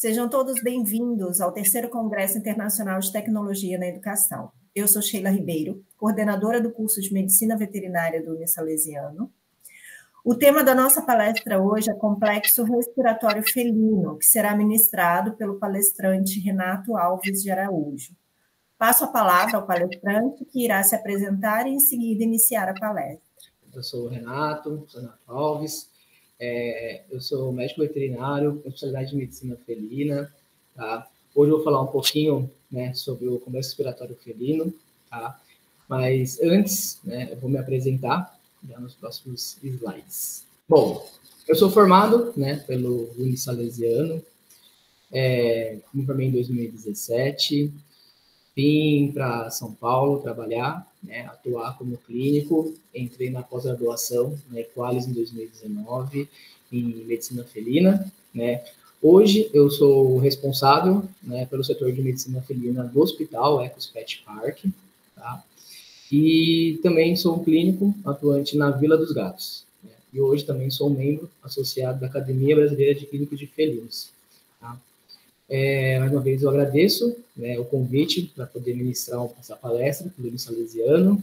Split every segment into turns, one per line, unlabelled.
Sejam todos bem-vindos ao terceiro Congresso Internacional de Tecnologia na Educação. Eu sou Sheila Ribeiro, coordenadora do curso de Medicina Veterinária do Unisalesiano. O tema da nossa palestra hoje é Complexo Respiratório Felino, que será ministrado pelo palestrante Renato Alves de Araújo. Passo a palavra ao palestrante, que irá se apresentar e, em seguida, iniciar a palestra.
Eu sou o Renato Alves, eu sou médico veterinário com especialidade de medicina felina, tá? Hoje eu vou falar um pouquinho, né, sobre o complexo respiratório felino, tá? Mas antes, né, eu vou me apresentar já nos próximos slides. Bom, eu sou formado, né, pelo Unisalesiano, me formei em 2017, vim para São Paulo trabalhar, né, atuar como clínico, entrei na pós-graduação na Equalis em 2019, em medicina felina, né. Hoje eu sou responsável, né, pelo setor de medicina felina do hospital Ecos Pet Park, tá? E também sou um clínico atuante na Vila dos Gatos, né? E hoje também sou membro associado da Academia Brasileira de Clínicos de Felinos, tá? Mais uma vez eu agradeço, né, o convite para poder ministrar essa palestra pelo Unisalesiano.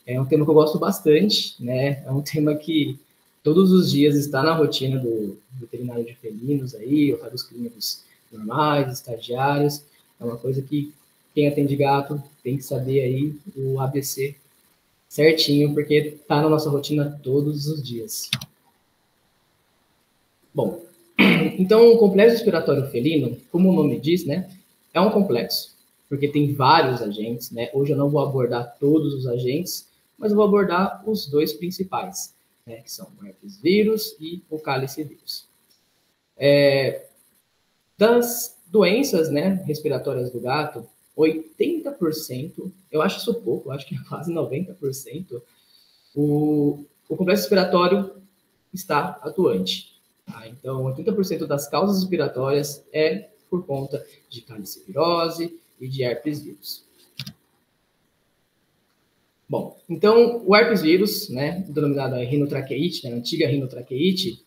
É um tema que eu gosto bastante, né? É um tema que todos os dias está na rotina do veterinário de felinos aí, ou para os clínicos normais, estagiários. É uma coisa que quem atende gato tem que saber aí o ABC certinho, porque está na nossa rotina todos os dias. Bom, então, o complexo respiratório felino, como o nome diz, né, é um complexo, porque tem vários agentes, né? Hoje eu não vou abordar todos os agentes, mas eu vou abordar os dois principais, né, que são o herpes vírus e o cálice vírus. Das doenças, né, respiratórias do gato, 80%, eu acho isso pouco, eu acho que é quase 90%, o complexo respiratório está atuante. Então, 80% das causas respiratórias é por conta de calicivirose e de herpes vírus. Bom, então, o herpes vírus, né, denominado rinotraqueite, né, antiga rinotraqueite,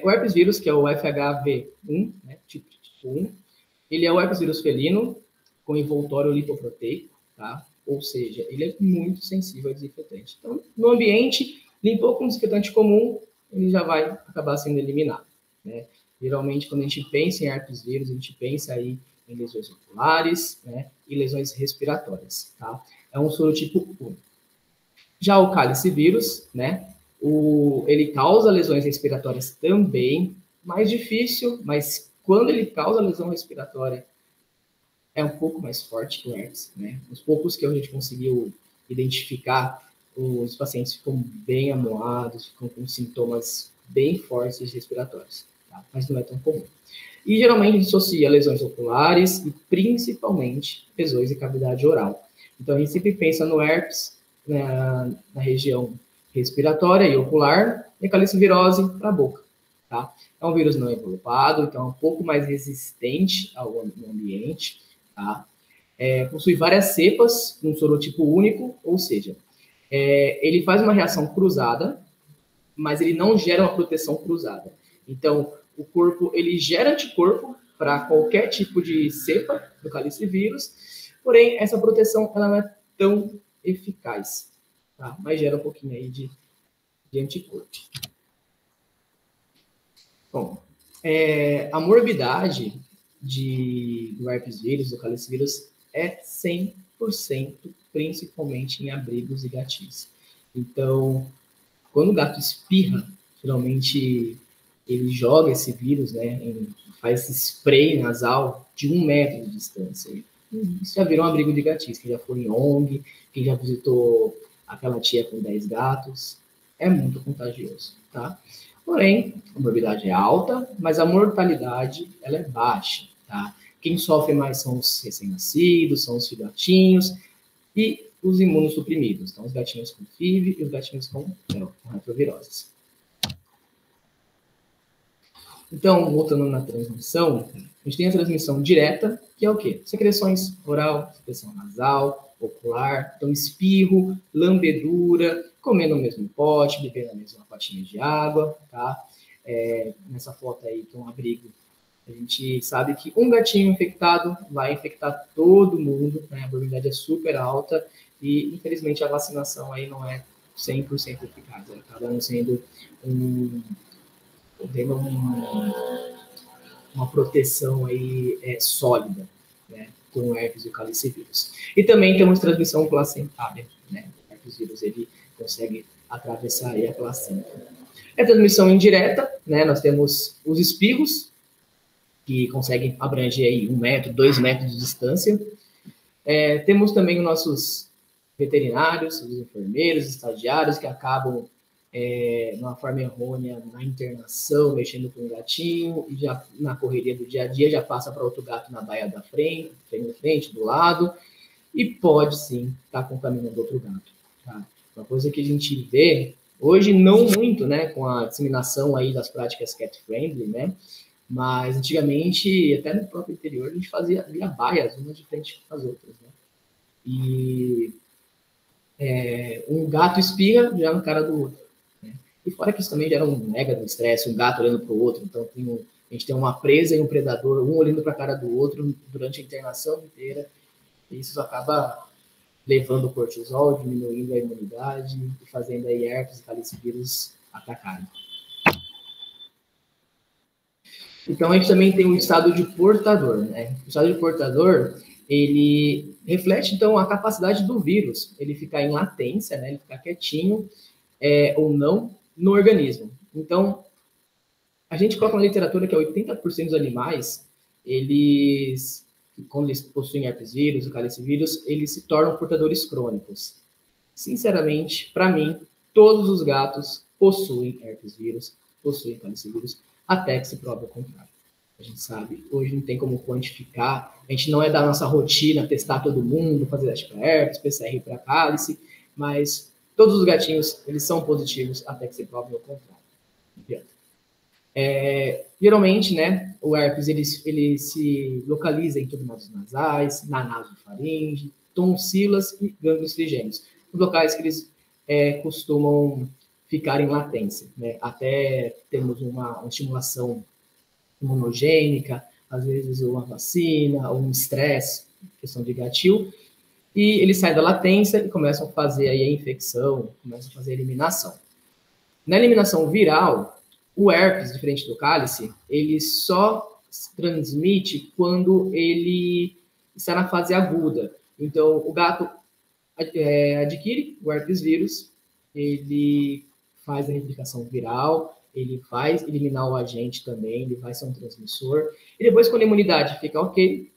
o herpes vírus, que é o FHV1, né, tipo 1, ele é o herpes vírus felino com envoltório lipoproteico, tá? Ou seja, ele é muito sensível ao desinfetante. Então, no ambiente, limpou com desinfetante comum, ele já vai acabar sendo eliminado, né? Geralmente, quando a gente pensa em herpes vírus, a gente pensa aí em lesões oculares, né, e lesões respiratórias, tá? É um sorotipo 1. Já o cálice vírus, né, ele causa lesões respiratórias também, mais difícil, mas quando ele causa lesão respiratória, é um pouco mais forte que o herpes, né? Os poucos que a gente conseguiu identificar, os pacientes ficam bem amuados, ficam com sintomas bem fortes respiratórios, tá? Mas não é tão comum. E geralmente a gente associa lesões oculares e principalmente lesões de cavidade oral. Então a gente sempre pensa no herpes, né, na região respiratória e ocular, e a calicivirose para a boca, tá? É um vírus não envelopado, então é um pouco mais resistente ao ambiente, tá? Possui várias cepas, um sorotipo único, ou seja, ele faz uma reação cruzada, mas ele não gera uma proteção cruzada. Então, o corpo, ele gera anticorpo para qualquer tipo de cepa do calicivírus, porém, essa proteção ela não é tão eficaz, tá? Mas gera um pouquinho aí de anticorpo. Bom, a morbidade do herpes vírus, do calicivírus, é 100%, principalmente em abrigos e gatis. Então, quando o gato espirra, geralmente ele joga esse vírus, né, faz esse spray nasal de 1 metro de distância. Isso já virou um abrigo de gatis. Quem já foi em ONG, quem já visitou aquela tia com 10 gatos, é muito contagioso, tá? Porém, a morbidade é alta, mas a mortalidade ela é baixa, tá? Quem sofre mais são os recém-nascidos, são os filhotinhos e os imunossuprimidos. Então, os gatinhos com FIV e os gatinhos com retroviroses. Então, voltando na transmissão, a gente tem a transmissão direta, que é o quê? Secreções oral, secreção nasal, ocular, então espirro, lambedura, comer no mesmo pote, beber na mesma potinha de água, tá? Nessa foto aí tem um abrigo A gente sabe que um gatinho infectado vai infectar todo mundo, né? A probabilidade é super alta e, infelizmente, a vacinação aí não é 100% eficaz. Ela acaba não sendo uma proteção aí sólida, né? Com o herpes e o calicivírus. E também temos transmissão placentária, né? O herpes vírus, ele consegue atravessar aí a placenta. É transmissão indireta, né? Nós temos os espirros, que conseguem abranger aí 1 metro, 2 metros de distância. Temos também os nossos veterinários, os enfermeiros, estagiários, que acabam, de uma forma errônea, na internação, mexendo com o gatinho, e já na correria do dia a dia já passa para outro gato na baia da frente, do lado, e pode sim estar contaminando outro gato. Tá? Uma coisa que a gente vê, hoje não muito, né, com a disseminação aí das práticas cat-friendly, né, mas antigamente, até no próprio interior, a gente fazia baias, umas de frente com as outras, né? E um gato espirra já na cara do outro, né? E fora que isso também gera um mega do estresse, um gato olhando para o outro, então a gente tem uma presa e um predador, um olhando para a cara do outro durante a internação inteira, e isso acaba levando o cortisol, diminuindo a imunidade e fazendo aí herpes e calicivírus atacarem. Então, a gente também tem o estado de portador, né? O estado de portador, ele reflete, então, a capacidade do vírus, ele ficar em latência, né? Ele ficar quietinho ou não no organismo. Então, a gente coloca na literatura que 80% dos animais, quando eles possuem herpes vírus, o calicivírus, eles se tornam portadores crônicos. Sinceramente, para mim, todos os gatos possuem herpes vírus, possuem calicivírus, até que se prove o contrário. A gente sabe, hoje não tem como quantificar, a gente não é da nossa rotina testar todo mundo, fazer teste para herpes, PCR para cálice, mas todos os gatinhos, eles são positivos até que se prove o contrário. Geralmente, né, o herpes, ele se localiza em turbinados nasais, na nasofaringe, tonsilas e gânglios trigêmeos, os locais que eles costumam ficar em latência, né? Até temos uma estimulação imunogênica, às vezes uma vacina, ou um estresse, questão de gatilho, e eles saem da latência e começam a fazer aí a infecção, começam a fazer a eliminação. Na eliminação viral, o herpes, diferente do cálice, ele só transmite quando ele está na fase aguda. Então, o gato adquire o herpes vírus, ele faz a replicação viral, ele vai eliminar o agente também, ele vai ser um transmissor, e depois, quando a imunidade fica ok,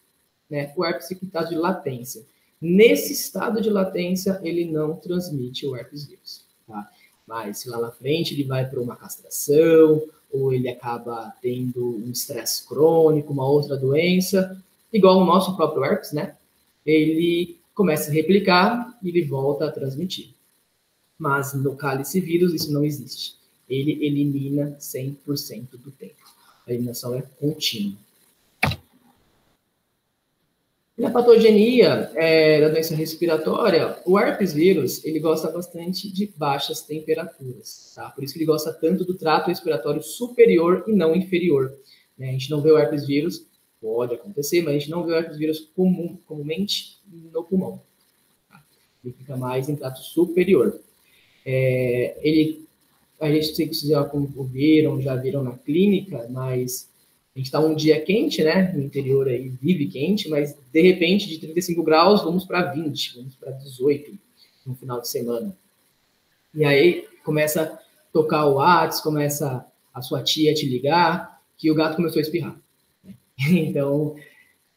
né, o herpes fica em estado de latência. Nesse estado de latência, ele não transmite o herpes vírus, tá? Mas se lá na frente ele vai para uma castração, ou ele acaba tendo um estresse crônico, uma outra doença, igual o nosso próprio herpes, né? Ele começa a replicar e ele volta a transmitir. Mas no calicivírus isso não existe. Ele elimina 100% do tempo. A eliminação é contínua. E na patogenia da doença respiratória, o herpes vírus, ele gosta bastante de baixas temperaturas, tá? Por isso que ele gosta tanto do trato respiratório superior e não inferior, né? A gente não vê o herpes vírus, pode acontecer, mas a gente não vê o herpes vírus comumente no pulmão, tá? Ele fica mais em trato superior. A gente, se vocês já viram na clínica, mas a gente está um dia quente, né? No interior aí vive quente, mas de repente de 35 graus vamos para 20, vamos para 18 no final de semana. E aí começa a tocar o WhatsApp, começa a sua tia te ligar que o gato começou a espirrar, né? Então,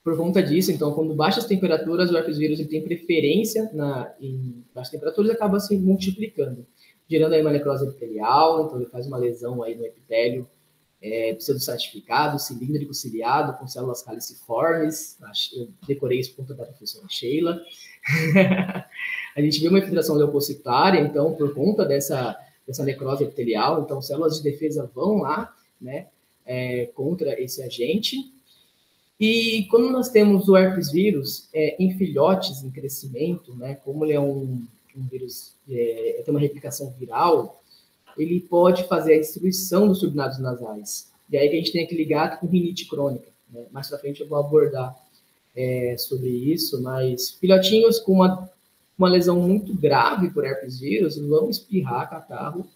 por conta disso, então, quando baixas temperaturas, o herpes vírus tem preferência em baixas temperaturas e acaba se multiplicando, gerando aí uma necrose epitelial, então ele faz uma lesão aí no epitélio, pseudo-stratificado, cilíndrico, ciliado, com células caliciformes. Eu decorei isso por conta da professora Sheila. A gente vê uma infiltração leucocitária, então, por conta dessa necrose epitelial, então células de defesa vão lá, né, contra esse agente. E quando nós temos o herpes vírus em filhotes em crescimento, né, como ele é um vírus, tem uma replicação viral, ele pode fazer a destruição dos turbinados nasais. E aí que a gente tem aquele gato com rinite crônica, né? Mais pra frente eu vou abordar sobre isso, mas filhotinhos com uma lesão muito grave por herpes vírus vão espirrar catarro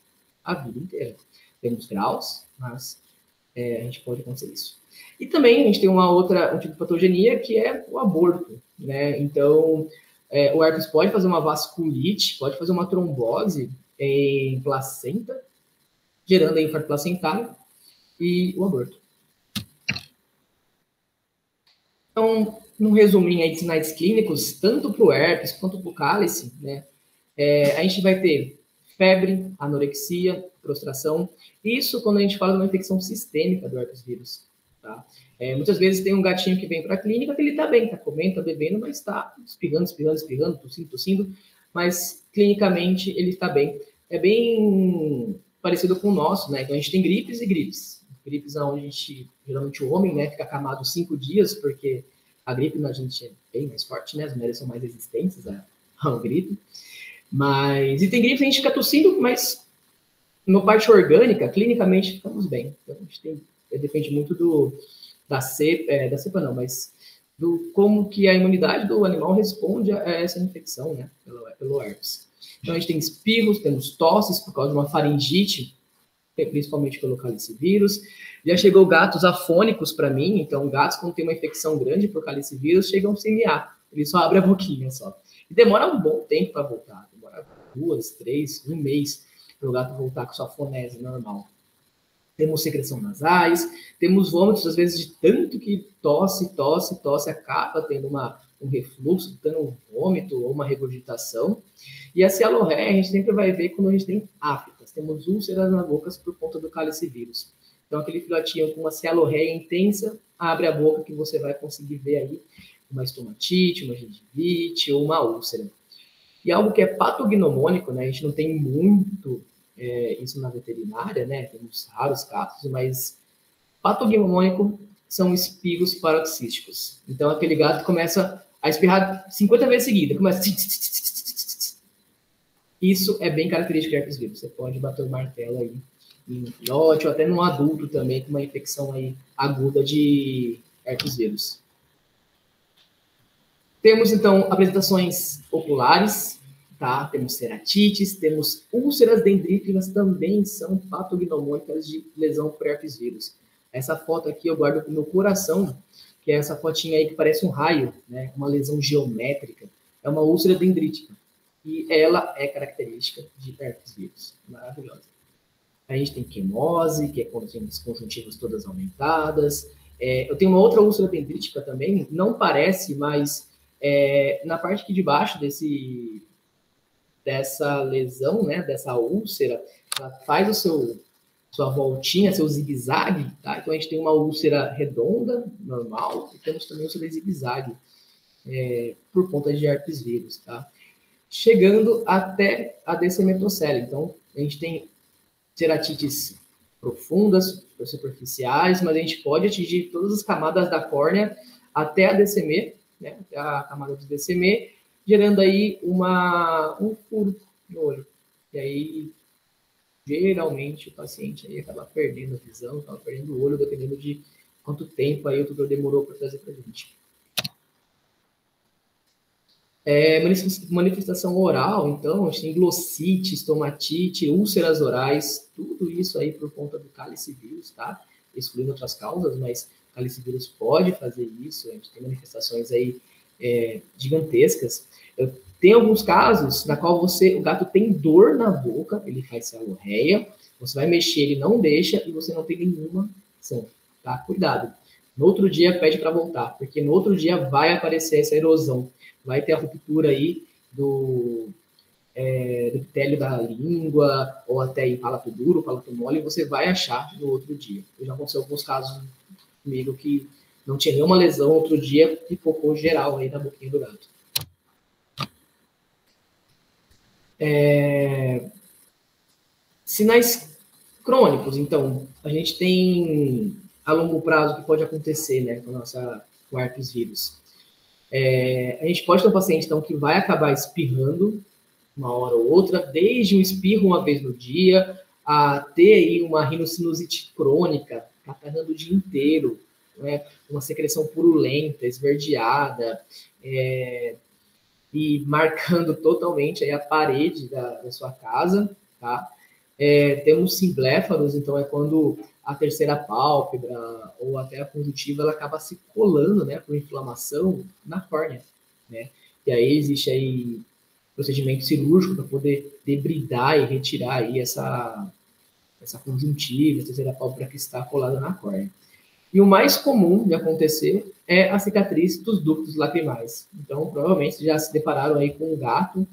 a vida inteira. Temos graus, mas a gente pode acontecer isso. E também a gente tem um tipo de patogenia que é o aborto, né? Então, o herpes pode fazer uma vasculite, pode fazer uma trombose em placenta, gerando a infarto placentário e o aborto. Então, num resuminho aí de sinais clínicos, tanto para o herpes quanto para o cálice, né? A gente vai ter febre, anorexia, prostração. Isso quando a gente fala de uma infecção sistêmica do herpes vírus. Tá? Muitas vezes tem um gatinho que vem para a clínica que ele está bem, está comendo, está bebendo, mas está espirrando, tossindo, mas clinicamente ele está bem. É bem parecido com o nosso, né? Então a gente tem gripes e gripes. Gripes onde a gente, geralmente o homem, né, fica acamado 5 dias, porque a gripe na gente é bem mais forte, né? As mulheres são mais resistentes ao gripe. E tem gripes que a gente fica tossindo, mas na parte orgânica, clinicamente, ficamos bem. Então, a gente depende muito da cepa não, mas do como que a imunidade do animal responde a essa infecção, né, pelo herpes. Então, a gente tem espirros, temos tosses por causa de uma faringite, principalmente pelo calicivírus. Já chegou gatos afônicos para mim, então gatos quando tem uma infecção grande por calicivírus chegam sem miar, ele só abre a boquinha só. E demora um bom tempo para voltar, demora 2, 3, um mês para o gato voltar com sua fonese normal. Temos secreção nasais, temos vômitos, às vezes, de tanto que tosse, acaba tendo um refluxo, tendo um vômito ou uma regurgitação. E a cialorreia a gente sempre vai ver quando a gente tem aftas. Temos úlceras na boca por conta do calicivírus. Então, aquele filhotinho com uma cialorreia intensa, abre a boca que você vai conseguir ver aí uma estomatite, uma gengivite ou uma úlcera. E algo que é patognomônico, né? A gente não tem muito isso na veterinária, né? Temos raros casos, mas patognomônico são espirros paroxísticos. Então, aquele gato começa a espirrar 50 vezes seguida, começa... Isso é bem característico de herpes vírus. Você pode bater o martelo aí em um filhote ou até num adulto também com uma infecção aí aguda de herpes vírus. Temos, então, apresentações oculares, tá? Temos ceratites, temos úlceras dendríticas, também são patognomônicas de lesão por herpes vírus. Essa foto aqui eu guardo no meu coração, que é essa fotinha aí que parece um raio, né? Uma lesão geométrica. É uma úlcera dendrítica. E ela é característica de herpes vírus. Maravilhosa. A gente tem quimose, que é quando tem as conjuntivas todas aumentadas. Eu tenho uma outra úlcera dendrítica também, não parece, mas na parte aqui de baixo dessa lesão, né, dessa úlcera, ela faz sua voltinha, seu zigue-zague, tá? Então a gente tem uma úlcera redonda, normal, e temos também úlcera zigue-zague, por conta de herpes vírus, tá? Chegando até a descemetocele. Então, a gente tem ceratites profundas, superficiais, mas a gente pode atingir todas as camadas da córnea até a DCM, né, até a camada de DCM, gerando aí um furo no olho. E aí, geralmente, o paciente aí acaba perdendo a visão, acaba perdendo o olho, dependendo de quanto tempo aí o tutor demorou para trazer para a gente. Manifestação oral, então, a gente tem glossite, estomatite, úlceras orais, tudo isso aí por conta do calicivírus, tá? Excluindo outras causas, mas o calicivírus pode fazer isso, a gente tem manifestações aí gigantescas. Tem alguns casos na qual o gato tem dor na boca, ele faz cialorreia, você vai mexer, ele não deixa e você não tem nenhuma ação, tá? Cuidado. No outro dia, pede para voltar, porque no outro dia vai aparecer essa erosão. Vai ter a ruptura aí do epitélio da língua, ou até em palato duro, palato mole, e você vai achar no outro dia. Já aconteceu alguns casos comigo que não tinha nenhuma lesão, outro dia pipocou geral aí na boquinha do gato. Sinais crônicos, então, a gente tem a longo prazo que pode acontecer, né, com o herpes vírus. A gente pode ter um paciente, então, que vai acabar espirrando uma hora ou outra, desde um espirro uma vez no dia, a ter aí uma rinocinusite crônica, catarrando o dia inteiro, né? Uma secreção purulenta, esverdeada, e marcando totalmente aí a parede da sua casa, tá? Temos simbléfaros, então é quando a terceira pálpebra ou até a conjuntiva ela acaba se colando, né, por inflamação na córnea, né? E aí existe aí procedimento cirúrgico para poder debridar e retirar aí essa conjuntiva, essa terceira pálpebra que está colada na córnea. E o mais comum de acontecer é a cicatriz dos ductos lacrimais. Então, provavelmente já se depararam aí com um gato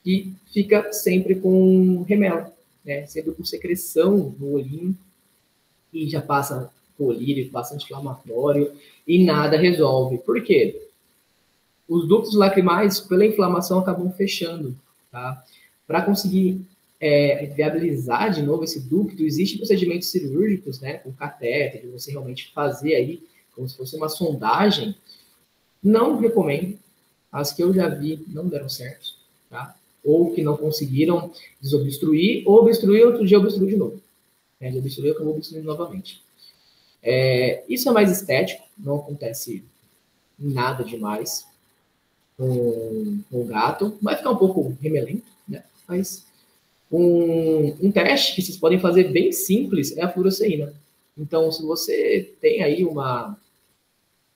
que fica sempre com remela, né? Sempre com secreção no olhinho, e já passa colírio, passa anti-inflamatório, e nada resolve. Por quê? Os ductos lacrimais, pela inflamação, acabam fechando, tá? Para conseguir viabilizar de novo esse ducto, existem procedimentos cirúrgicos, né, com catéter, de você realmente fazer aí, como se fosse uma sondagem. Não recomendo, as que eu já vi não deram certo, tá? Ou que não conseguiram desobstruir, ou obstruir, outro dia obstruir de novo. Desobstruir, eu acabou obstruindo novamente. Isso é mais estético, não acontece nada demais com o gato. Vai ficar um pouco remelento, né? Mas um teste que vocês podem fazer bem simples é a furosemida. Então, se você tem aí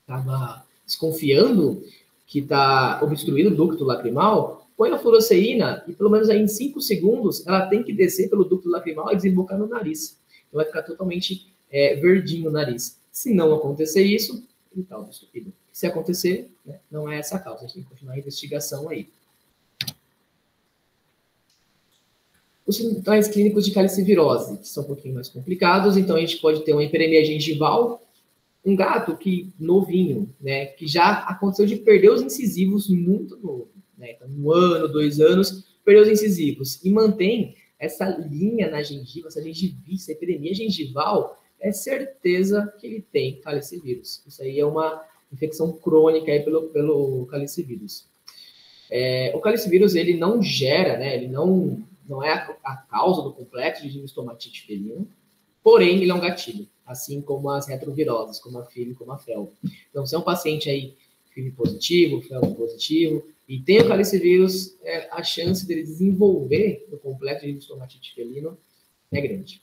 estava desconfiando que está obstruído o ducto lacrimal, põe a furosemida e pelo menos aí em 5 segundos ela tem que descer pelo ducto lacrimal e desembocar no nariz. Então vai ficar totalmente verdinho o nariz. Se não acontecer isso, ele está obstruído. Se acontecer, né, não é essa a causa. A gente tem que continuar a investigação aí. Os sintomas clínicos de calicivirose, que são um pouquinho mais complicados, então a gente pode ter uma hiperemia gengival, um gato que novinho, né, que já aconteceu de perder os incisivos muito novo, né, então 1 ano, 2 anos, perdeu os incisivos e mantém essa linha na gengiva, essa gengivice, essa hiperemia gengival, é certeza que ele tem calicivírus. Isso aí é uma infecção crônica aí pelo calicivírus. O calicivírus, ele não gera, né, ele não é a causa do complexo de gingistomatite felina, porém ele é um gatilho, assim como as retroviroses, como a FIV e como a FeLV. Então, se é um paciente aí FIV positivo, FeLV positivo, e tem o calicivírus, a chance dele desenvolver o complexo de gingistomatite felino é grande.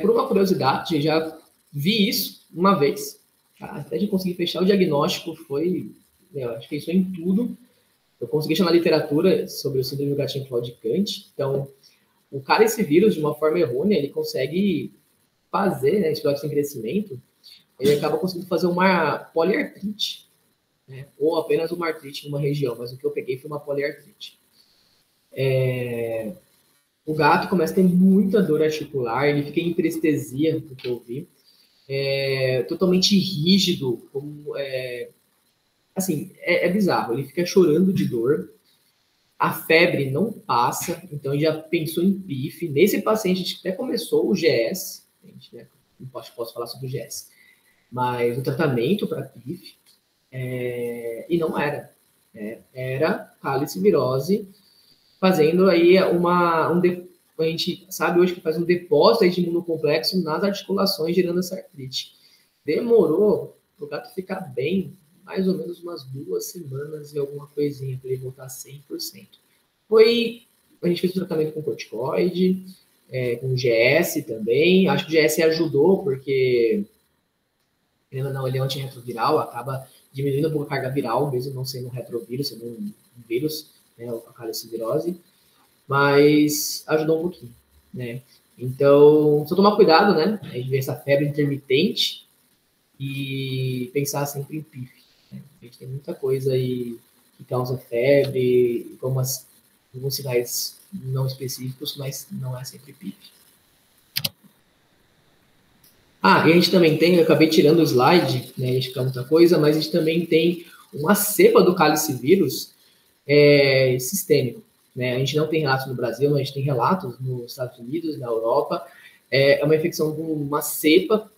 Por uma curiosidade, já vi isso uma vez, tá? Até de conseguir fechar o diagnóstico foi, eu acho que isso é em tudo. Eu consegui achar na literatura sobre o síndrome do gatinho claudicante. Então, o calicivírus, de uma forma errônea, ele consegue fazer, né, espiroquite sem crescimento, ele acaba conseguindo fazer uma poliartrite, né, ou apenas uma artrite em uma região, mas o que eu peguei foi uma poliartrite. O gato começa a ter muita dor articular, ele fica em hiperestesia, do que eu vi, totalmente rígido, como, assim, é bizarro, ele fica chorando de dor, a febre não passa, então a gente já pensou em PIF. Nesse paciente, a gente até começou o GS, a gente, né, não posso falar sobre o GS, mas o tratamento para PIF, e não era. Era calicivirose, fazendo aí a gente sabe hoje que faz um depósito de imunocomplexo nas articulações, gerando essa artrite. Demorou para o gato ficar bem, mais ou menos umas 2 semanas e alguma coisinha, para ele voltar a 100%. A gente fez o tratamento com corticoide, com GS também. Acho que o GS ajudou, porque não, ele é antirretroviral, acaba diminuindo um pouco a carga viral, mesmo não sendo um retrovírus, sendo um vírus, né, a calicivirose, mas ajudou um pouquinho, né? Então, só tomar cuidado, né? A gente vê essa febre intermitente e pensar sempre em PIF. Né? A gente tem muita coisa aí que causa febre, alguns sinais não específicos, mas não é sempre PIF. E a gente também tem, eu acabei tirando o slide, né, a gente fica muita coisa, mas a gente também tem uma cepa do calicivírus sistêmico. Né? A gente não tem relatos no Brasil, mas a gente tem relatos nos Estados Unidos, na Europa. É uma infecção com uma cepa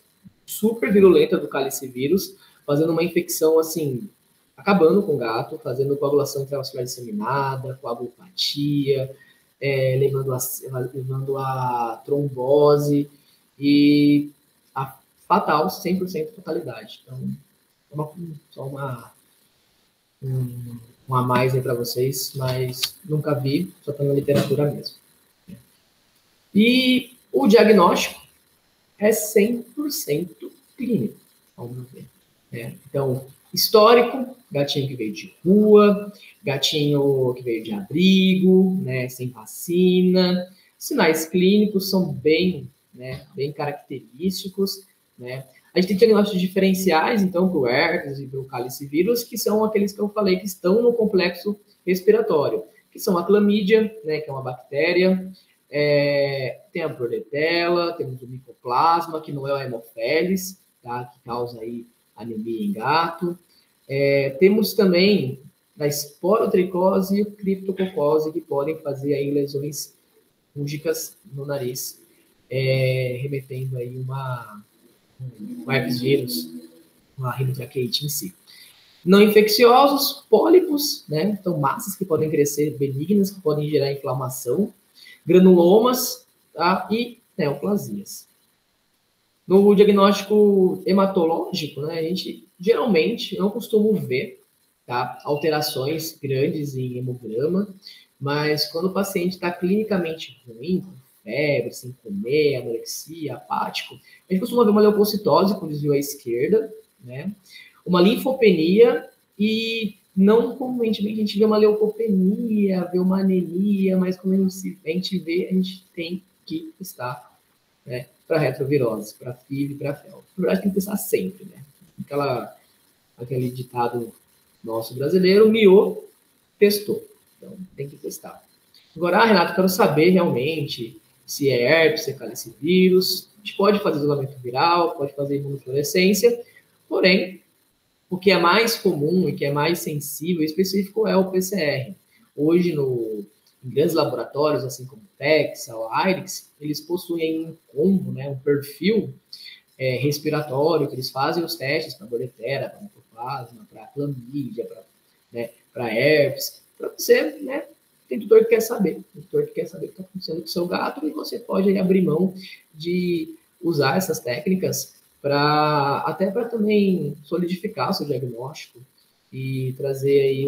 super virulenta do calicivírus, fazendo uma infecção, assim, acabando com o gato, fazendo coagulação intravascular disseminada, coagulopatia, levando a trombose e a fatal, 100% fatalidade. Então, só um a mais aí para vocês, mas nunca vi, só está na literatura mesmo. E o diagnóstico é 100% clínico, ao meu ver. Então, histórico, gatinho que veio de rua, gatinho que veio de abrigo, sem vacina. Sinais clínicos são bem característicos, A gente tem diagnósticos diferenciais, então, para o herpes e para o calicivírus, que são aqueles que eu falei que estão no complexo respiratório, que são a clamídia, que é uma bactéria, tem a bordetella, temos o micoplasma, que não é o hemopheles, tá? Que causa aí anemia em gato. Temos também a esporotricose e o criptococose, que podem fazer aí lesões fúngicas no nariz, remetendo aí um herpes vírus, uma rinotraqueite em si. Não infecciosos, pólipos, Então, massas que podem crescer benignas, que podem gerar inflamação, granulomas, tá? E neoplasias. No diagnóstico hematológico, a gente geralmente não costuma ver, tá, alterações grandes em hemograma, mas quando o paciente está clinicamente ruim, com febre, sem comer, anorexia, apático, a gente costuma ver uma leucocitose com desvio à esquerda, uma linfopenia e não comumente a gente vê uma leucopenia, vê uma anemia, mas quando a gente vê, a gente tem que estar para retrovirose, para FIV, para FeL. Na verdade, tem que testar sempre, Aquele ditado nosso brasileiro, miou, testou. Então, tem que testar. Agora, Renato, quero saber realmente se é herpes, se é calicivírus. A gente pode fazer isolamento viral, pode fazer imunofluorescência, porém, o que é mais comum e que é mais sensível e específico é o PCR. Hoje, em grandes laboratórios, assim como o Texa ou a IRIX, eles possuem um combo, um perfil respiratório, que eles fazem os testes para bordetella, para micoplasma, para clamídia, para herpes, para você, tem tutor que quer saber. O tutor que quer saber o que está acontecendo com o seu gato e você pode aí abrir mão de usar essas técnicas até para também solidificar o seu diagnóstico e trazer aí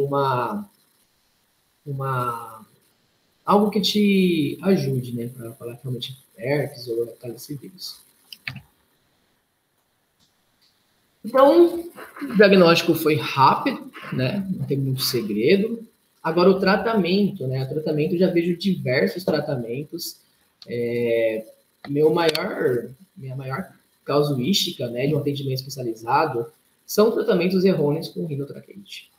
algo que te ajude, para falar que realmente é herpes ou calicivírus. Então, o diagnóstico foi rápido, não tem muito segredo. Agora, o tratamento, o tratamento, eu já vejo diversos tratamentos. Minha maior casuística, de um atendimento especializado, são tratamentos errôneos com rinotraqueite.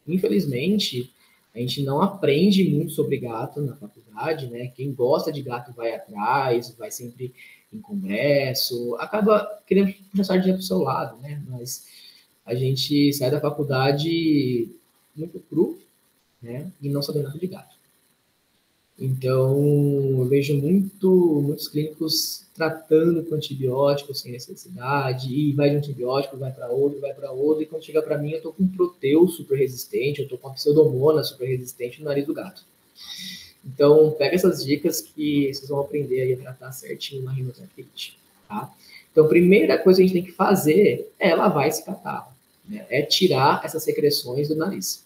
Infelizmente, a gente não aprende muito sobre gato na faculdade, Quem gosta de gato vai atrás, vai sempre em congresso, acaba querendo puxar sardinha para o seu lado, Mas a gente sai da faculdade muito cru, e não sabendo nada de gato. Então, eu vejo muitos clínicos tratando com antibióticos sem necessidade, e vai de um antibiótico, vai para outro, e quando chega para mim, eu estou com um proteu super resistente, eu estou com uma pseudomonas super resistente no nariz do gato. Então, pega essas dicas que vocês vão aprender aí a tratar certinho uma rinotraqueite, tá? Então, a primeira coisa que a gente tem que fazer é lavar esse catarro, é tirar essas secreções do nariz.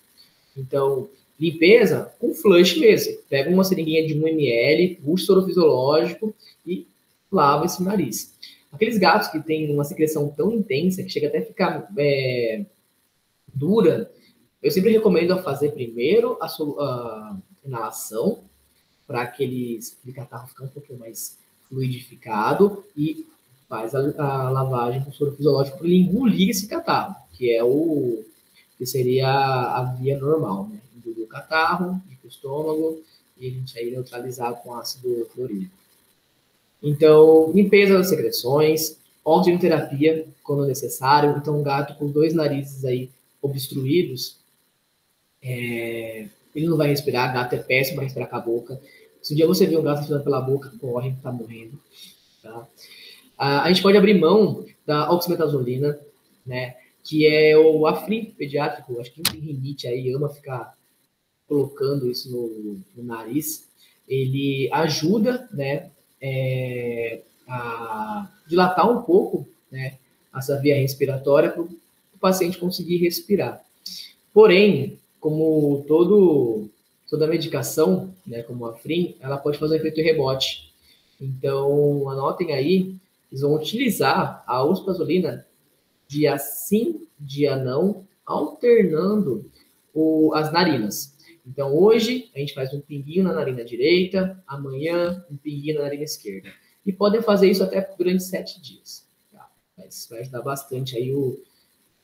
Então, limpeza com flush mesmo. Pega uma seringuinha de 1 ml, puxa o soro fisiológico e lava esse nariz. Aqueles gatos que têm uma secreção tão intensa que chega até a ficar dura, eu sempre recomendo a fazer primeiro a inalação, para aquele catarro ficar um pouquinho mais fluidificado e faz a lavagem com soro fisiológico para ele engolir esse catarro, que seria a via normal, Engolir o catarro, ir para o estômago e a gente aí neutralizar com ácido clorídrico. Então, limpeza das secreções, oxigenoterapia quando necessário. Então, um gato com 2 narizes aí obstruídos, ele não vai respirar. Gato é péssimo para respirar com a boca. Se um dia você vê um gato respirando pela boca, corre, está morrendo. Tá? A gente pode abrir mão da oxametazolina, que é o Afrin pediátrico. Acho que quem tem rinite aí ama ficar colocando isso no nariz, ele ajuda, né, a dilatar um pouco, né, essa via respiratória para o paciente conseguir respirar. Porém, como toda medicação, né, como a Afrin, ela pode fazer um efeito rebote. Então, anotem aí, eles vão utilizar a ospazolina dia sim, dia não, alternando as narinas. Então, hoje, a gente faz um pinguinho na narina direita, amanhã, um pinguinho na narina esquerda. E podem fazer isso até durante 7 dias. Tá? Mas vai ajudar bastante aí o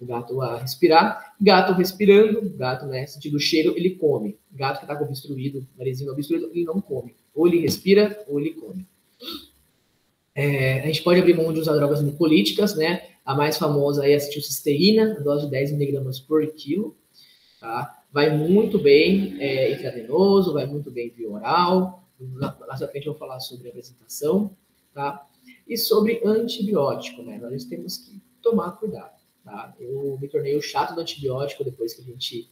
gato a respirar. Gato respirando, gato, né, sentindo o cheiro, ele come. Gato que está obstruído, narizinho obstruído, ele não come. Ou ele respira, ou ele come. A gente pode abrir mão de usar drogas mucolíticas, né? A mais famosa aí é a acetilcisteína, dose de 10 mg por quilo. Tá? Vai muito bem intravenoso, vai muito bem via oral. Lá na frente eu vou falar sobre a apresentação. Tá? E sobre antibiótico, né? Nós temos que tomar cuidado. Tá? Eu me tornei o chato do antibiótico depois que a gente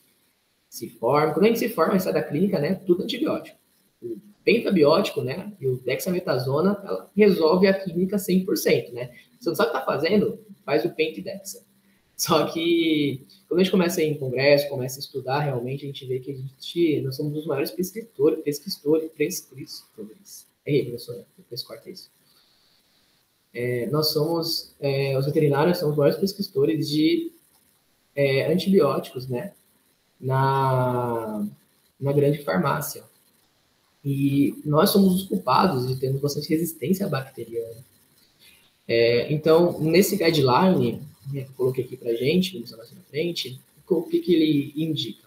se forma. Quando a gente se forma, a gente sai da clínica, né? Tudo antibiótico. O pentabiótico, né? E o dexametasona, ela resolve a clínica 100%, né? Você não sabe o que está fazendo, faz o penta e dexa. Só que quando a gente começa a ir em congresso, começa a estudar, realmente a gente vê que nós somos os maiores prescritores. Ei, professora, depois corta isso. Nós somos, os veterinários somos os maiores prescritores de antibióticos, né? Na grande farmácia. E nós somos os culpados de termos bastante resistência bacteriana. Então, nesse guideline, que eu coloquei aqui pra gente, vou mostrar na frente, o que ele indica?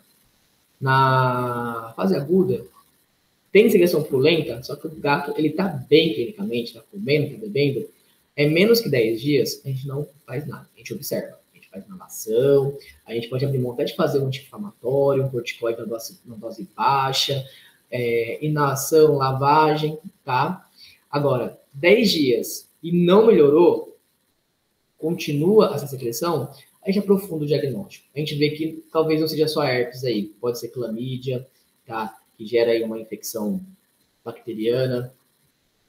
Na fase aguda, tem secreção purulenta, só que o gato, ele tá bem clinicamente, tá comendo, tá bebendo, menos que 10 dias, a gente não faz nada, a gente observa. A gente faz inalação, a gente pode abrir mão até de fazer um anti-inflamatório, um corticoide na dose baixa, inalação, lavagem, tá? Agora, 10 dias e não melhorou, continua essa secreção, a gente aprofunda o diagnóstico. A gente vê que talvez não seja só herpes aí, pode ser clamídia, tá? Que gera aí uma infecção bacteriana,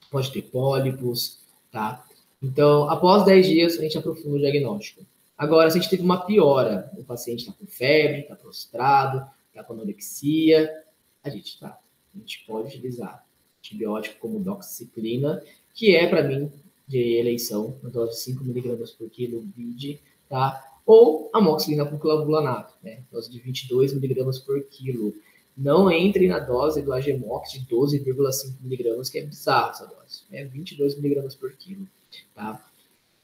pode ter pólipos, tá? Então, após 10 dias, a gente aprofunda o diagnóstico. Agora, se a gente teve uma piora, o paciente está com febre, está prostrado, está com anorexia, a gente trata. A gente pode utilizar antibiótico como doxiciclina, que é, para mim, de eleição, na dose de 5 mg por quilo, BID, tá? Ou amoxicilina com clavulanato, né? Dose de 22 mg por quilo. Não entre na dose do Agemox de 12,5 mg, que é bizarro essa dose. 22 mg por quilo, tá?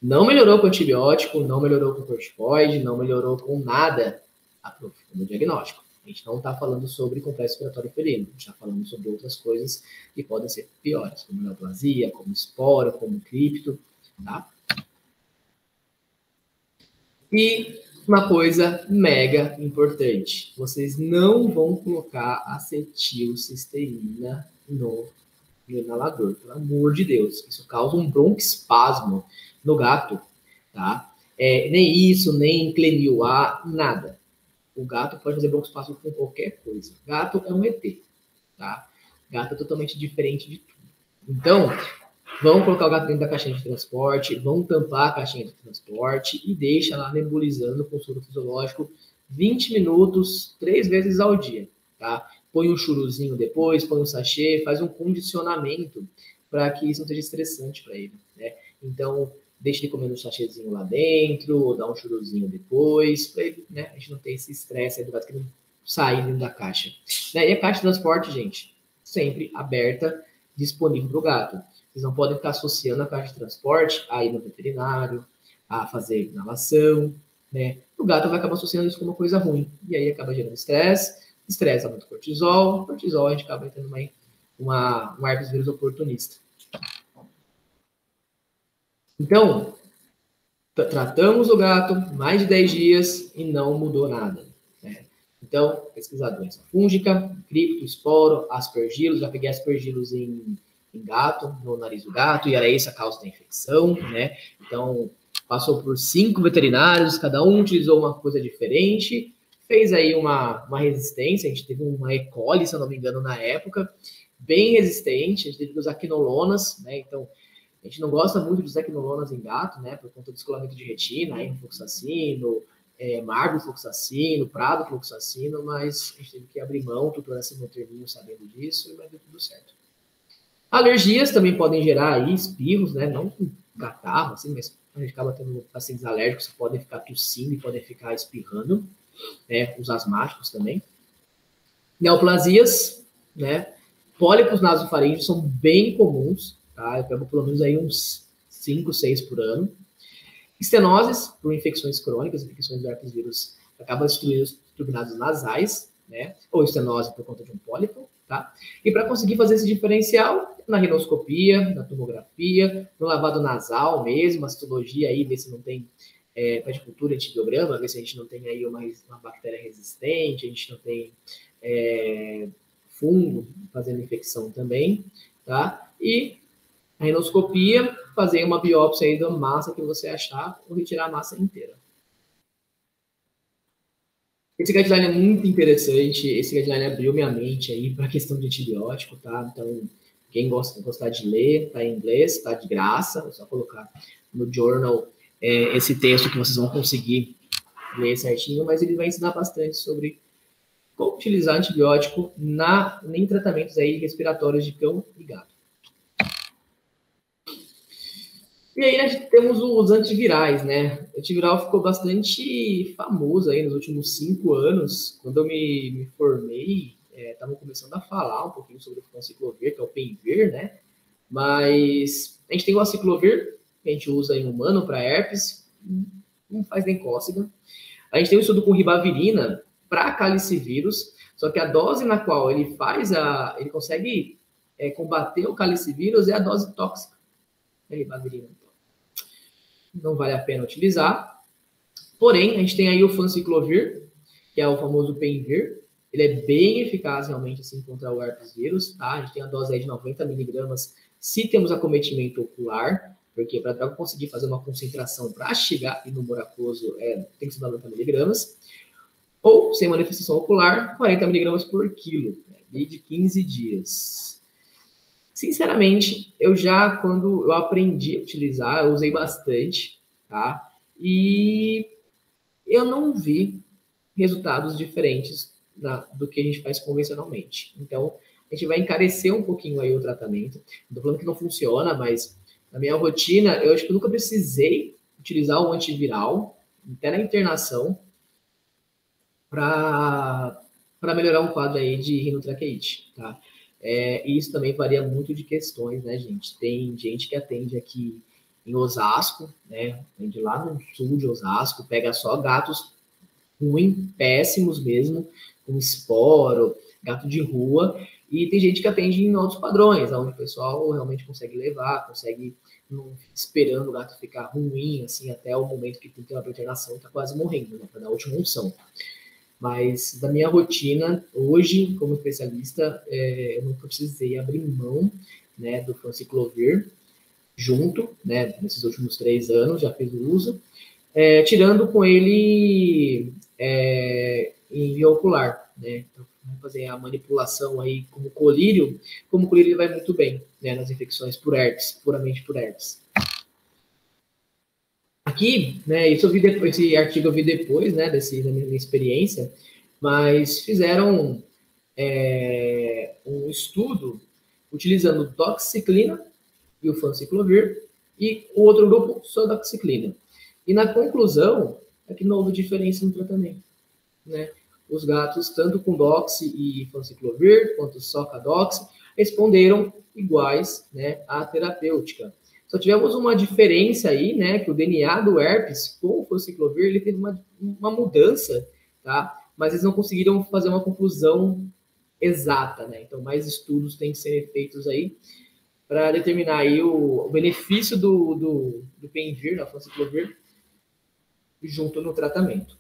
Não melhorou com antibiótico, não melhorou com corticoide, não melhorou com nada. Aprofunda o diagnóstico. A gente não está falando sobre complexo respiratório felino, a gente está falando sobre outras coisas que podem ser piores, como neoplasia, como esporo, como cripto, tá? E uma coisa mega importante, vocês não vão colocar acetilcisteína no inalador, pelo amor de Deus. Isso causa um broncoespasmo no gato, tá? Nem isso, nem Clenil A, nada. O gato pode fazer broncoespasmo com qualquer coisa. Gato é um ET, tá? Gato é totalmente diferente de tudo. Então, vão colocar o gato dentro da caixinha de transporte, vão tampar a caixinha de transporte e deixa lá nebulizando com soro fisiológico 20 minutos, 3 vezes ao dia, tá? Põe um churuzinho depois, põe um sachê, faz um condicionamento para que isso não seja estressante para ele, né? Então, deixa ele comendo um sachêzinho lá dentro, ou dá um churuzinho depois, para ele, né? A gente não ter esse estresse aí do gato que não sai dentro da caixa. Né? E a caixa de transporte, gente, sempre aberta, disponível para o gato. Vocês não podem ficar associando a caixa de transporte a ir no veterinário, a fazer inalação, né? O gato vai acabar associando isso com uma coisa ruim. E aí acaba gerando estresse, estresse aumenta o cortisol, a gente acaba tendo um herpes vírus oportunista. Então, tratamos o gato mais de 10 dias e não mudou nada. Né? Então, pesquisar doença fúngica, cripto, esporo, aspergilos, já peguei aspergilos em gato, no nariz do gato, e era essa a causa da infecção, né? Então, passou por 5 veterinários, cada um utilizou uma coisa diferente, fez aí uma resistência, a gente teve uma E. coli, se eu não me engano, na época, bem resistente, a gente teve que usar quinolonas, né? Então, a gente não gosta muito de usar quinolonas em gato, né? Por conta do descolamento de retina, enrofloxacino, marbofloxacino, pradofloxacino, mas a gente teve que abrir mão, tutor assim no terminho sabendo disso, mas deu tudo certo. Alergias também podem gerar aí espirros, né? Não com catarro, assim, mas a gente acaba tendo pacientes alérgicos que podem ficar tossindo e podem ficar espirrando, né? Os asmáticos também. Neoplasias, né? Pólipos nasofaríngeos são bem comuns, tá? Eu pego pelo menos aí uns 5, 6 por ano. Estenoses, por infecções crônicas, infecções do herpes vírus, acabam destruindo os turbinados nasais, né? Ou estenose por conta de um pólipo, tá? E para conseguir fazer esse diferencial, na rinoscopia, na tomografia, no lavado nasal mesmo, a citologia aí, ver se não tem pé de cultura, antibiograma, ver se a gente não tem aí uma bactéria resistente, a gente não tem fungo fazendo infecção também, tá? E a rinoscopia, fazer uma biópsia aí da massa que você achar ou retirar a massa inteira. Esse guideline é muito interessante, esse guideline abriu minha mente aí para a questão de antibiótico, tá? Então, quem gostar de ler, tá em inglês, tá de graça, é só colocar no journal esse texto que vocês vão conseguir ler certinho, mas ele vai ensinar bastante sobre como utilizar antibiótico em tratamentos aí respiratórios de cão e gato. E aí nós temos os antivirais, né? O antiviral ficou bastante famoso aí nos últimos 5 anos. Quando eu me formei, estavam começando a falar um pouquinho sobre o fanciclovir, que é o Penvir, né? Mas a gente tem o aciclovir, que a gente usa em humano para herpes, não faz nem cócega. A gente tem um estudo com ribavirina para calicivírus, só que a dose na qual ele consegue combater o calicivírus é a dose tóxica da ribavirina. Não vale a pena utilizar. Porém, a gente tem aí o fanciclovir, que é o famoso Penvir. Ele é bem eficaz realmente assim contra o herpes vírus, tá? A gente tem a dose aí de 90 miligramas se temos acometimento ocular, porque para conseguir fazer uma concentração para chegar no buracoso tem que ser 90 miligramas. Ou, sem manifestação ocular, 40 miligramas por quilo, né, de 15 dias. Sinceramente, quando eu aprendi a utilizar, eu usei bastante, tá? E eu não vi resultados diferentes do que a gente faz convencionalmente. Então, a gente vai encarecer um pouquinho aí o tratamento. Não tô falando que não funciona, mas na minha rotina, eu acho que eu nunca precisei utilizar o antiviral, até na internação, para melhorar um quadro aí de rinotraqueite, tá? E isso também varia muito de questões, né, gente? Tem gente que atende aqui em Osasco, né? Atende lá no sul de Osasco, pega só gatos ruins, péssimos mesmo, com esporo, gato de rua, e tem gente que atende em outros padrões, onde o pessoal realmente consegue levar, consegue esperando o gato ficar ruim, assim, até o momento que tem que ter uma internação, tá quase morrendo, né? Para dar a última unção. Mas da minha rotina, hoje, como especialista, eu nunca precisei abrir mão, né, do fanciclovir junto, né, nesses últimos 3 anos, já fiz o uso, tirando com ele em via ocular, né, então, vamos fazer a manipulação aí como colírio ele vai muito bem, né, nas infecções por herpes, puramente por herpes. Aqui, né, isso eu vi depois, esse artigo eu vi depois, né, da minha experiência, mas fizeram um estudo utilizando doxiciclina e o fanciclovir e o outro grupo só doxiciclina. E na conclusão é que não houve diferença no tratamento, né? Os gatos, tanto com doxi e fanciclovir, quanto só com a doxi, responderam iguais, né, à terapêutica. Só tivemos uma diferença aí, né, que o DNA do herpes com o fanciclovir, ele teve uma mudança, tá? Mas eles não conseguiram fazer uma conclusão exata, né? Então, mais estudos têm que ser feitos aí para determinar aí o benefício do Penvir, da fanciclovir, junto no tratamento.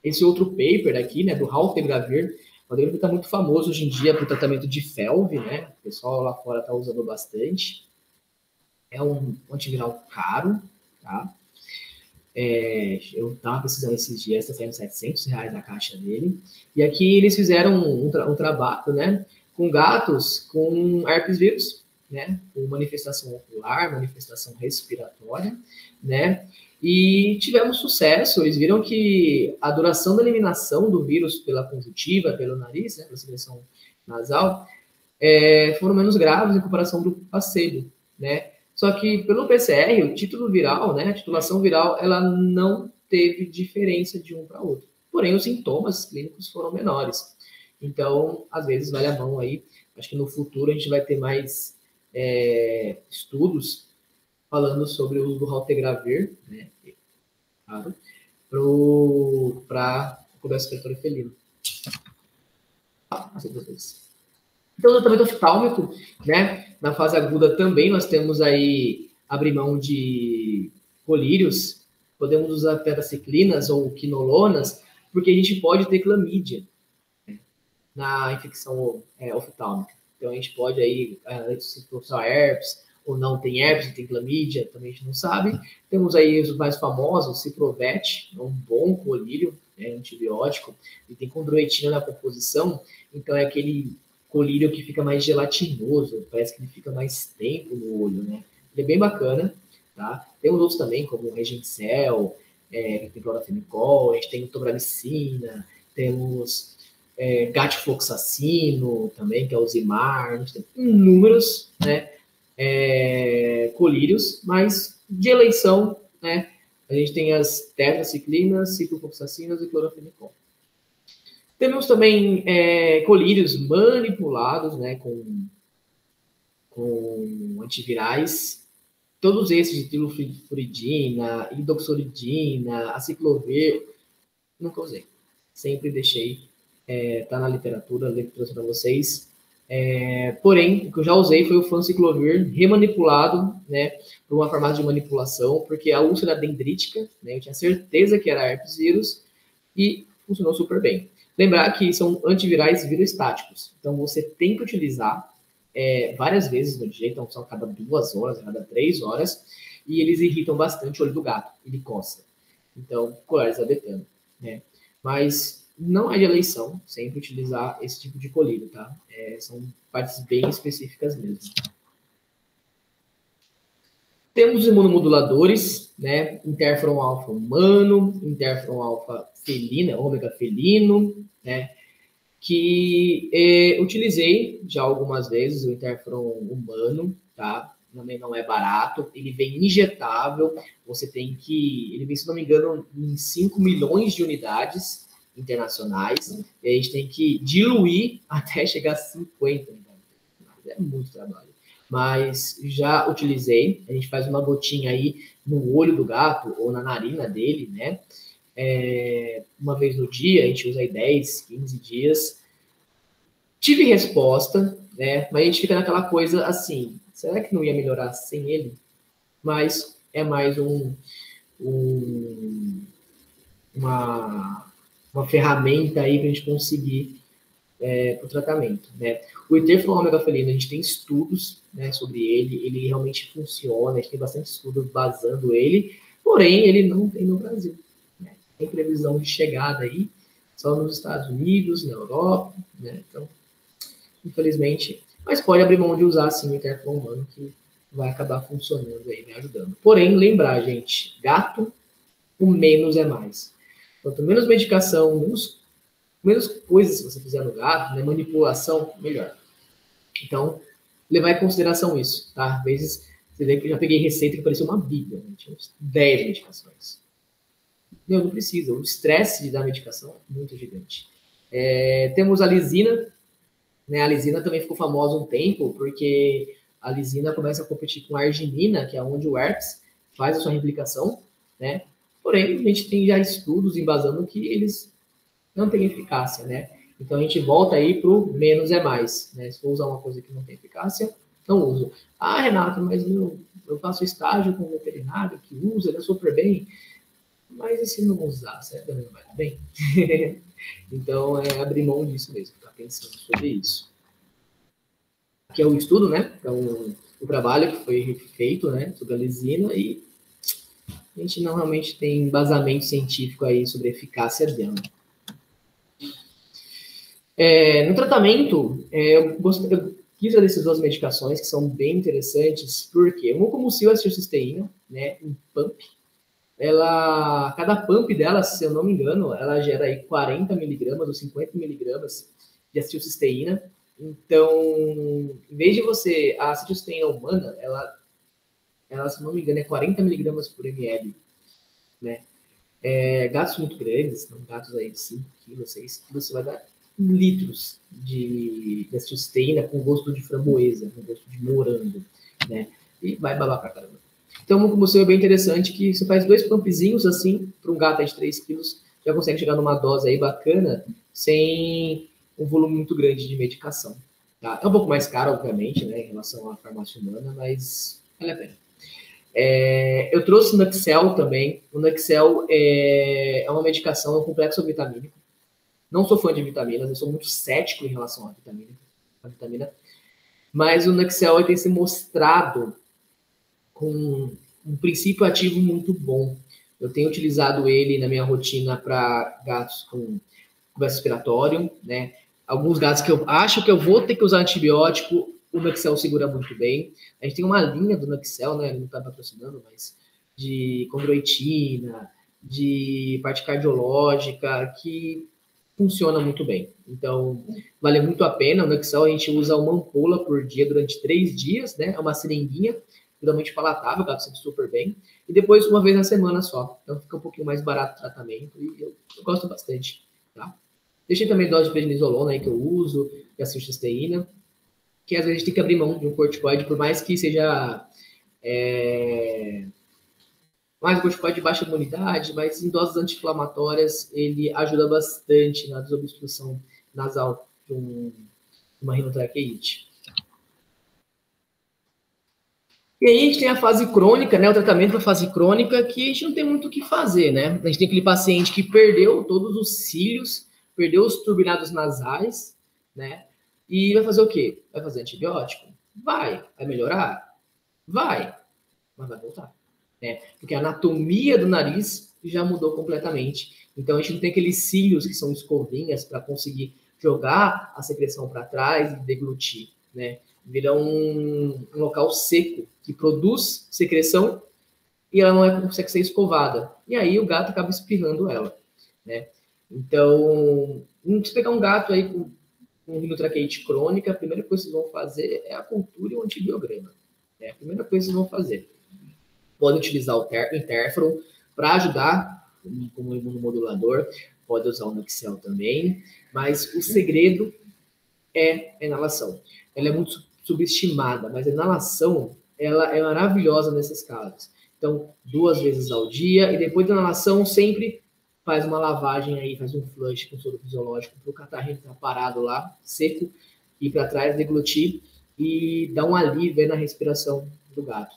Esse outro paper aqui, né, do Raltegravir, o Raltegravir está muito famoso hoje em dia para o tratamento de FeLV, né? O pessoal lá fora está usando bastante. É um antiviral caro, tá? Eu estava precisando esses dias, está saindo R$700 na caixa dele. E aqui eles fizeram um trabalho, né, com gatos com herpes vírus, né, com manifestação ocular, manifestação respiratória, né, e tivemos sucesso. Eles viram que a duração da eliminação do vírus pela conjuntiva, pelo nariz, né, pela secreção nasal, foram menos graves em comparação do placebo, né. Só que pelo PCR, o título viral, né, a titulação viral, ela não teve diferença de um para outro. Porém, os sintomas clínicos foram menores. Então, às vezes, vale a mão aí. Acho que no futuro a gente vai ter mais estudos falando sobre o uso do raltegravir, né, claro, para cobertura respiratória felina. Então, o tratamento oftálmico, né, na fase aguda também nós temos aí abrir mão de colírios, podemos usar tetraciclinas ou quinolonas, porque a gente pode ter clamídia, né, na infecção oftálmica. Então, a gente pode aí, se for só herpes, ou não tem herpes, tem clamídia, também a gente não sabe. Temos aí os mais famosos, Ciprovete, um bom colírio, né, antibiótico, e tem condroitina na composição, então é aquele colírio que fica mais gelatinoso, parece que ele fica mais tempo no olho, né? Ele é bem bacana, tá? Temos outros também, como o Regencel, que tem clorafenicol, a gente tem o tobramicina, temos gatifloxacino também, que é o Zimar, a gente tem inúmeros, né, colírios, mas de eleição, né, a gente tem as tetraciclinas, ciprofloxacinas e clorafenicol. Temos também colírios manipulados, né, com antivirais. Todos esses, tilofluridina, idoxoridina, aciclovir, nunca usei. Sempre deixei, tá na literatura, trouxe para vocês. Porém, o que eu já usei foi o fluciclovir remanipulado, né, por uma farmácia de manipulação, porque a úlcera dendrítica, né, eu tinha certeza que era herpes vírus e funcionou super bem. Lembrar que são antivirais virostáticos, então você tem que utilizar várias vezes no dia, então são a cada 2 horas, a cada 3 horas, e eles irritam bastante o olho do gato, ele coça. Então, colorizabetano, né? Mas não é de eleição sempre utilizar esse tipo de colírio, tá? São partes bem específicas mesmo. Temos os imunomoduladores, né? Interferon alfa humano, interferon alfa felina, ômega felino, né? Que utilizei já algumas vezes o interferon humano, tá? Também não é barato, ele vem injetável, ele vem, se não me engano, em 5 milhões de unidades internacionais, e a gente tem que diluir até chegar a 50, né? É muito trabalho. Mas já utilizei, a gente faz uma gotinha aí no olho do gato ou na narina dele, né? Uma vez no dia, a gente usa aí 10, 15 dias. Tive resposta, né? Mas a gente fica naquela coisa assim, será que não ia melhorar sem ele? Mas é mais uma ferramenta aí para a gente conseguir o tratamento, né? O interferon ômega felino, a gente tem estudos, né, sobre ele realmente funciona, a gente tem bastante estudo basando ele, porém ele não tem no Brasil, né? Tem previsão de chegada aí só nos Estados Unidos, na Europa, né? Então, infelizmente, mas pode abrir mão de usar sim o interferon humano, que vai acabar funcionando aí, me ajudando. Porém, lembrar, gente, gato, o menos é mais. Quanto menos medicação, menos coisas que você fizer no gato, né, manipulação, melhor. Então, levar em consideração isso, tá? Às vezes, você vê que eu já peguei receita que parecia uma bíblia, né? Tinha uns 10 medicações. Não precisa. O estresse da medicação é muito gigante. Temos a lisina, né? A lisina também ficou famosa um tempo, porque a lisina começa a competir com a arginina, que é onde o herpes faz a sua replicação, né? Porém, a gente tem já estudos embasando que eles não têm eficácia, né? Então, a gente volta aí para o menos é mais, né? Se for usar uma coisa que não tem eficácia, não uso. Ah, Renato, mas eu faço estágio com um veterinário que usa, ele é super bem. Mas e se não usar, certo? Não vai bem? Então, abrir mão disso mesmo, tá pensando sobre isso. Aqui é o estudo, né? Então, o trabalho que foi feito, né, sobre a lisina, e a gente não realmente tem embasamento científico aí sobre a eficácia dela. No tratamento, eu quis trazer essas duas medicações que são bem interessantes, porque uma como o acetilcisteína, né, um pump, cada pump dela, se eu não me engano, ela gera aí 40 miligramas ou 50 miligramas de acetilcisteína. Então, em vez de a acetilcisteína humana, ela, se não me engano, é 40 miligramas por ml, né? Gatos muito grandes, então gatos aí de 5 quilos, 6 quilos, você vai dar litros de acetilcisteína com gosto de framboesa, com gosto de morango, né? E vai babar pra caramba. Então, como você é bem interessante, que você faz 2 pumpzinhos assim, para um gato aí de 3 quilos, já consegue chegar numa dose aí bacana, sem um volume muito grande de medicação. Tá? É um pouco mais caro, obviamente, né, em relação à farmácia humana, mas vale a pena. Eu trouxe o Nuxel também. O Nuxel é uma medicação, é um complexo vitamínico. Não sou fã de vitaminas, eu sou muito cético em relação à vitamina. Mas o Nuxel tem se mostrado com um princípio ativo muito bom. Eu tenho utilizado ele na minha rotina para gatos com respiratório, né? Alguns gatos que eu acho que eu vou ter que usar antibiótico, o Nuxel segura muito bem. A gente tem uma linha do Nuxel, né? Ele não está patrocinando, mas de condroitina, de parte cardiológica, que funciona muito bem. Então, vale muito a pena. O Nuxel a gente usa uma ampola por dia durante 3 dias, né? É uma seringuinha, geralmente palatável, o gato sente super bem. E depois, uma vez na semana só. Então, fica um pouquinho mais barato o tratamento e eu gosto bastante, tá? Deixei também dose de prednisolona aí que eu uso, e a cisteína, que às vezes a gente tem que abrir mão de um corticoide, por mais que seja mais um corticoide de baixa imunidade, mas em doses anti-inflamatórias ele ajuda bastante na desobstrução nasal de uma rinotraqueite. E aí a gente tem a fase crônica, né? O tratamento da fase crônica, que a gente não tem muito o que fazer, né? A gente tem aquele paciente que perdeu todos os cílios, perdeu os turbinados nasais, né? E vai fazer o quê? Vai fazer antibiótico? Vai. Vai melhorar? Vai. Mas vai voltar, né? Porque a anatomia do nariz já mudou completamente. Então a gente não tem aqueles cílios que são escovinhas para conseguir jogar a secreção para trás e deglutir, né? Vira um local seco que produz secreção e ela não consegue ser escovada. E aí o gato acaba espirrando ela, né? Então, se pegar um gato aí com rinotraqueite crônica, a primeira coisa que vocês vão fazer é a cultura e o antibiograma. É a primeira coisa que vocês vão fazer. Podem utilizar o interferon para ajudar como imunomodulador, pode usar o Nuxel também, mas o segredo é a inalação. Ela é muito subestimada, mas a inalação ela é maravilhosa nesses casos. Então, 2 vezes ao dia, e depois da inalação, sempre faz uma lavagem aí, faz um flush com soro fisiológico para o catarro estar parado lá, seco, ir para trás, deglutir e dar um alívio aí na respiração do gato.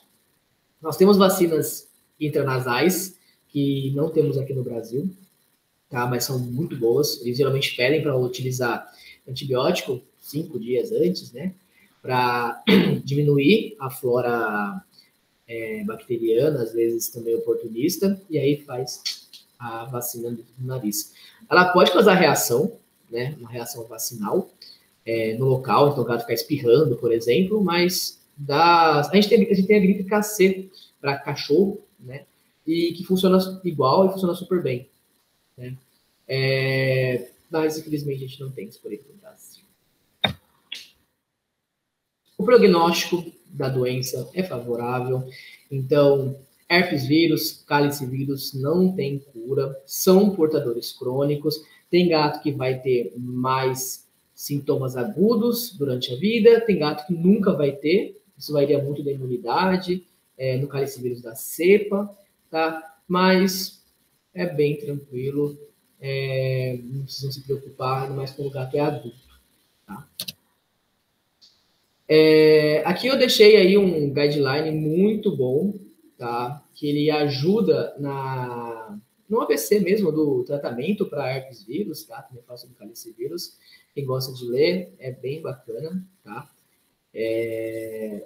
Nós temos vacinas intranasais, que não temos aqui no Brasil, tá? Mas são muito boas. Eles geralmente pedem para utilizar antibiótico 5 dias antes, né? Para diminuir a flora bacteriana, às vezes também oportunista, e aí faz a vacina do nariz. Ela pode causar reação, né? Uma reação vacinal no local, então o gato ficar espirrando, por exemplo, mas a gente tem a gripe KC para cachorro, né? E que funciona igual e funciona super bem, né? Mas infelizmente a gente não tem isso por aí no Brasil. O prognóstico da doença é favorável, então herpes vírus, cálice vírus não tem cura, são portadores crônicos, tem gato que vai ter mais sintomas agudos durante a vida, tem gato que nunca vai ter, isso varia muito da imunidade, no cálice vírus da cepa, tá? Mas é bem tranquilo, não precisam se preocupar, mas quando o gato é adulto, tá? Aqui eu deixei aí um guideline muito bom, tá? Que ele ajuda no ABC mesmo do tratamento para herpes vírus, tá? Também falo sobre cálice vírus. Quem gosta de ler, é bem bacana, tá?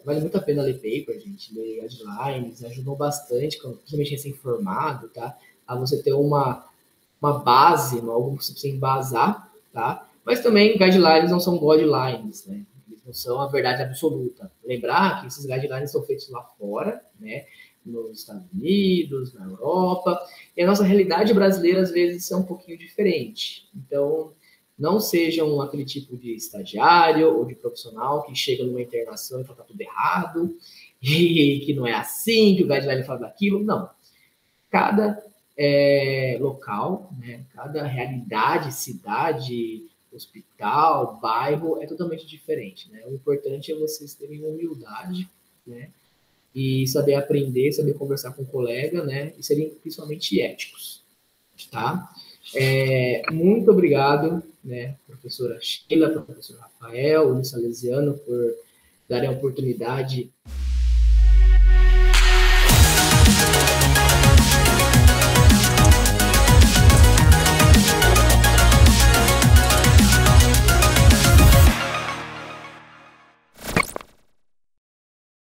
Vale muito a pena ler paper, gente, ler guidelines, ajudou bastante, principalmente recém-formado, tá? A você ter uma base, algo que você precisa embasar, tá? Mas também guidelines não são guidelines, né? Eles não são a verdade absoluta. Lembrar que esses guidelines são feitos lá fora, né? Nos Estados Unidos, na Europa, e a nossa realidade brasileira às vezes é um pouquinho diferente. Então, não sejam aquele tipo de estagiário ou de profissional que chega numa internação e fala que tá tudo errado, e que não é assim, que o guideline fala daquilo. Não. Cada local, né, cada realidade, cidade, hospital, bairro é totalmente diferente. Né? O importante é vocês terem humildade, né, e saber aprender, saber conversar com o colega, né, e serem principalmente éticos. Tá? Muito obrigado, né, professora Sheila, professor Rafael, o Salesiano, por darem a oportunidade